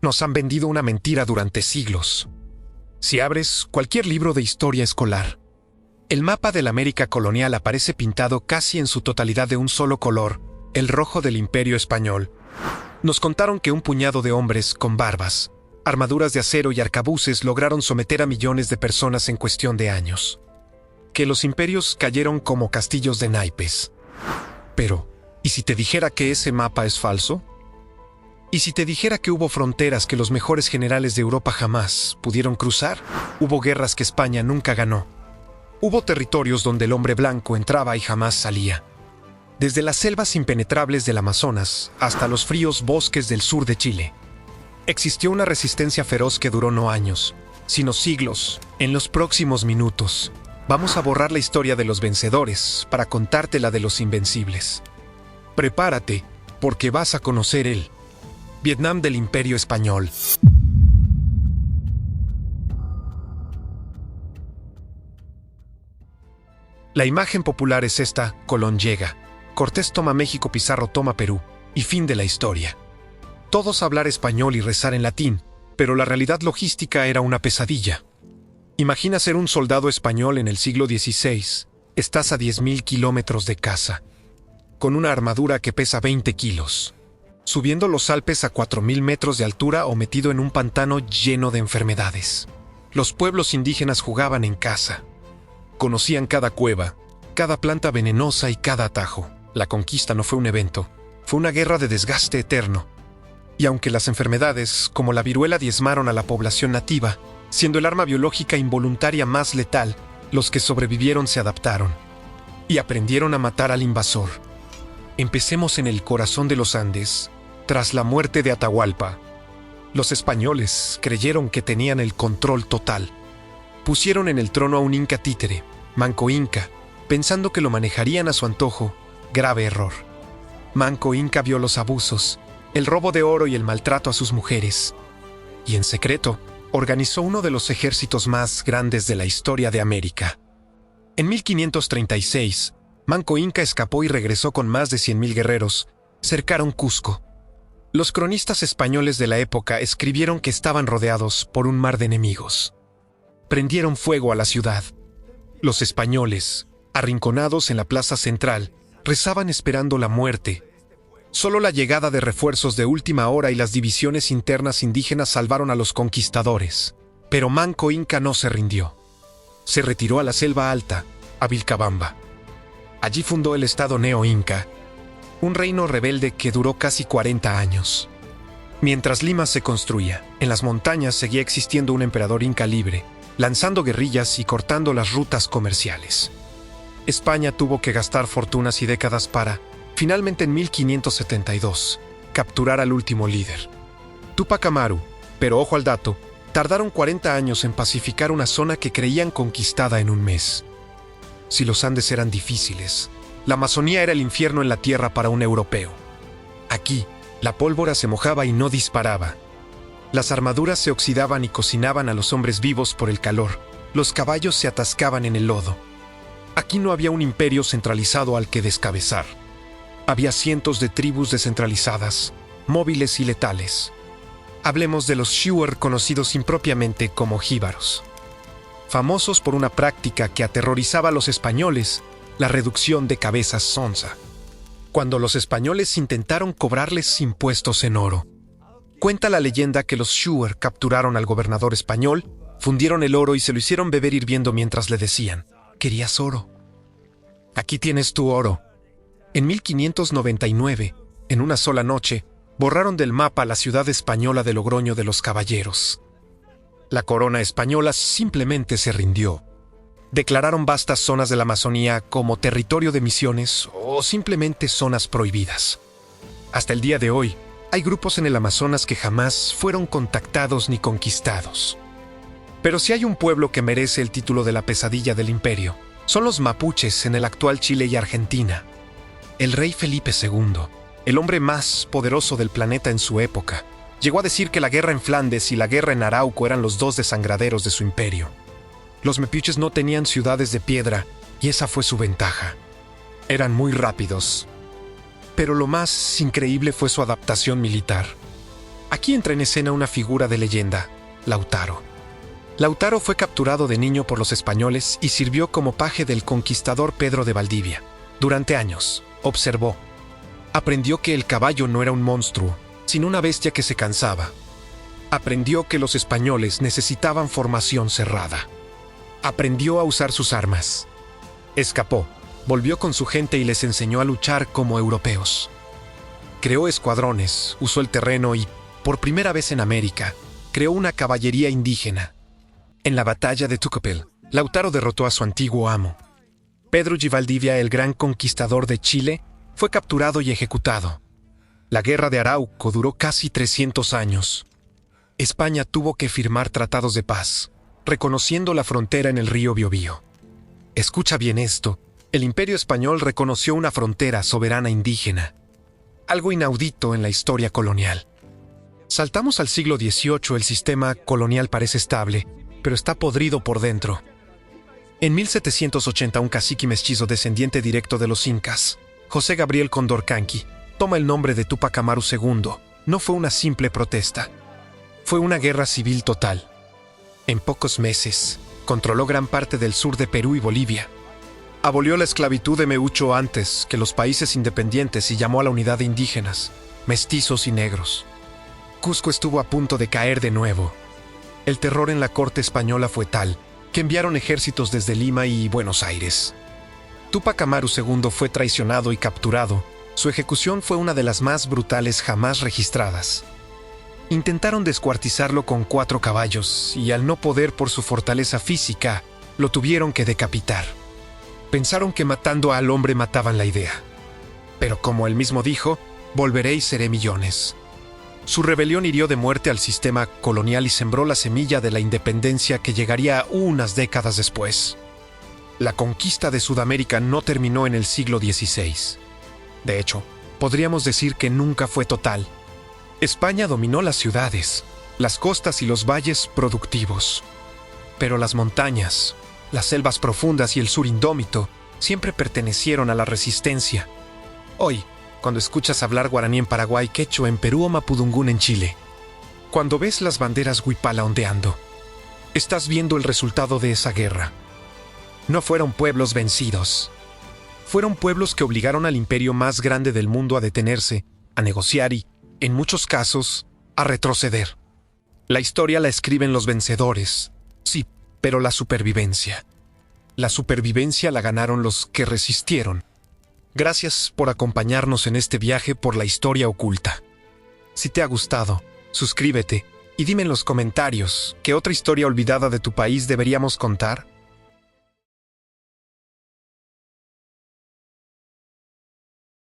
Nos han vendido una mentira durante siglos. Si abres cualquier libro de historia escolar, el mapa de la América colonial aparece pintado casi en su totalidad de un solo color, el rojo del Imperio Español. Nos contaron que un puñado de hombres con barbas, armaduras de acero y arcabuces lograron someter a millones de personas en cuestión de años. Que los imperios cayeron como castillos de naipes. Pero, ¿y si te dijera que ese mapa es falso? ¿Y si te dijera que hubo fronteras que los mejores generales de Europa jamás pudieron cruzar? Hubo guerras que España nunca ganó. Hubo territorios donde el hombre blanco entraba y jamás salía. Desde las selvas impenetrables del Amazonas hasta los fríos bosques del sur de Chile. Existió una resistencia feroz que duró no años, sino siglos. En los próximos minutos, vamos a borrar la historia de los vencedores para contarte la de los invencibles. Prepárate, porque vas a conocer el Vietnam del Imperio Español. La imagen popular es esta: Colón llega, Cortés toma México, Pizarro toma Perú, y fin de la historia. Todos hablar español y rezar en latín, pero la realidad logística era una pesadilla. Imagina ser un soldado español en el siglo XVI. Estás a 10.000 kilómetros de casa, con una armadura que pesa 20 kilos. Subiendo los Alpes a 4.000 metros de altura o metido en un pantano lleno de enfermedades. Los pueblos indígenas jugaban en casa. Conocían cada cueva, cada planta venenosa y cada atajo. La conquista no fue un evento, fue una guerra de desgaste eterno. Y aunque las enfermedades, como la viruela, diezmaron a la población nativa, siendo el arma biológica involuntaria más letal, los que sobrevivieron se adaptaron y aprendieron a matar al invasor. Empecemos en el corazón de los Andes, tras la muerte de Atahualpa. Los españoles creyeron que tenían el control total. Pusieron en el trono a un inca títere, Manco Inca, pensando que lo manejarían a su antojo. Grave error. Manco Inca vio los abusos, el robo de oro y el maltrato a sus mujeres. Y en secreto, organizó uno de los ejércitos más grandes de la historia de América. En 1536, Manco Inca escapó y regresó con más de 100.000 guerreros. Cercaron Cusco. Los cronistas españoles de la época escribieron que estaban rodeados por un mar de enemigos. Prendieron fuego a la ciudad. Los españoles, arrinconados en la plaza central, rezaban esperando la muerte. Solo la llegada de refuerzos de última hora y las divisiones internas indígenas salvaron a los conquistadores. Pero Manco Inca no se rindió. Se retiró a la selva alta, a Vilcabamba. Allí fundó el estado neo-inca, un reino rebelde que duró casi 40 años. Mientras Lima se construía, en las montañas seguía existiendo un emperador inca libre, lanzando guerrillas y cortando las rutas comerciales. España tuvo que gastar fortunas y décadas para, finalmente en 1572, capturar al último líder, Túpac Amaru. Pero ojo al dato, tardaron 40 años en pacificar una zona que creían conquistada en un mes. Si los Andes eran difíciles, la Amazonía era el infierno en la tierra para un europeo. Aquí, la pólvora se mojaba y no disparaba. Las armaduras se oxidaban y cocinaban a los hombres vivos por el calor. Los caballos se atascaban en el lodo. Aquí no había un imperio centralizado al que descabezar. Había cientos de tribus descentralizadas, móviles y letales. Hablemos de los Shuar, conocidos impropiamente como jíbaros. Famosos por una práctica que aterrorizaba a los españoles, la reducción de cabezas sonsa. Cuando los españoles intentaron cobrarles impuestos en oro. Cuenta la leyenda que los Shuar capturaron al gobernador español, fundieron el oro y se lo hicieron beber hirviendo mientras le decían: ¿querías oro? Aquí tienes tu oro. En 1599, en una sola noche, borraron del mapa la ciudad española de Logroño de los Caballeros. La corona española simplemente se rindió. Declararon vastas zonas de la Amazonía como territorio de misiones o simplemente zonas prohibidas. Hasta el día de hoy, hay grupos en el Amazonas que jamás fueron contactados ni conquistados. Pero si hay un pueblo que merece el título de la pesadilla del imperio, son los mapuches en el actual Chile y Argentina. El rey Felipe II, el hombre más poderoso del planeta en su época, llegó a decir que la guerra en Flandes y la guerra en Arauco eran los dos desangraderos de su imperio. Los mapuches no tenían ciudades de piedra y esa fue su ventaja. Eran muy rápidos. Pero lo más increíble fue su adaptación militar. Aquí entra en escena una figura de leyenda, Lautaro. Lautaro fue capturado de niño por los españoles y sirvió como paje del conquistador Pedro de Valdivia. Durante años, observó. Aprendió que el caballo no era un monstruo, sino una bestia que se cansaba. Aprendió que los españoles necesitaban formación cerrada. Aprendió a usar sus armas. Escapó, volvió con su gente y les enseñó a luchar como europeos. Creó escuadrones, usó el terreno y, por primera vez en América, creó una caballería indígena. En la batalla de Tucapel, Lautaro derrotó a su antiguo amo. Pedro de Valdivia, el gran conquistador de Chile, fue capturado y ejecutado. La guerra de Arauco duró casi 300 años. España tuvo que firmar tratados de paz, reconociendo la frontera en el río Biobío. Escucha bien esto, el Imperio Español reconoció una frontera soberana indígena, algo inaudito en la historia colonial. Saltamos al siglo XVIII, el sistema colonial parece estable, pero está podrido por dentro. En 1780, un cacique mestizo descendiente directo de los incas, José Gabriel Condorcanqui, toma el nombre de Túpac Amaru II. No fue una simple protesta. Fue una guerra civil total. En pocos meses, controló gran parte del sur de Perú y Bolivia. Abolió la esclavitud mucho antes que los países independientes y llamó a la unidad de indígenas, mestizos y negros. Cusco estuvo a punto de caer de nuevo. El terror en la corte española fue tal que enviaron ejércitos desde Lima y Buenos Aires. Túpac Amaru II fue traicionado y capturado. Su ejecución fue una de las más brutales jamás registradas. Intentaron descuartizarlo con 4 caballos y al no poder por su fortaleza física, lo tuvieron que decapitar. Pensaron que matando al hombre mataban la idea. Pero como él mismo dijo, volveré y seré millones. Su rebelión hirió de muerte al sistema colonial y sembró la semilla de la independencia que llegaría unas décadas después. La conquista de Sudamérica no terminó en el siglo XVI. De hecho, podríamos decir que nunca fue total. España dominó las ciudades, las costas y los valles productivos. Pero las montañas, las selvas profundas y el sur indómito siempre pertenecieron a la resistencia. Hoy, cuando escuchas hablar guaraní en Paraguay, quechua en Perú o mapudungún en Chile, cuando ves las banderas huipala ondeando, estás viendo el resultado de esa guerra. No fueron pueblos vencidos. Fueron pueblos que obligaron al imperio más grande del mundo a detenerse, a negociar y, en muchos casos, a retroceder. La historia la escriben los vencedores, sí, pero la supervivencia la ganaron los que resistieron. Gracias por acompañarnos en este viaje por la historia oculta. Si te ha gustado, suscríbete y dime en los comentarios qué otra historia olvidada de tu país deberíamos contar.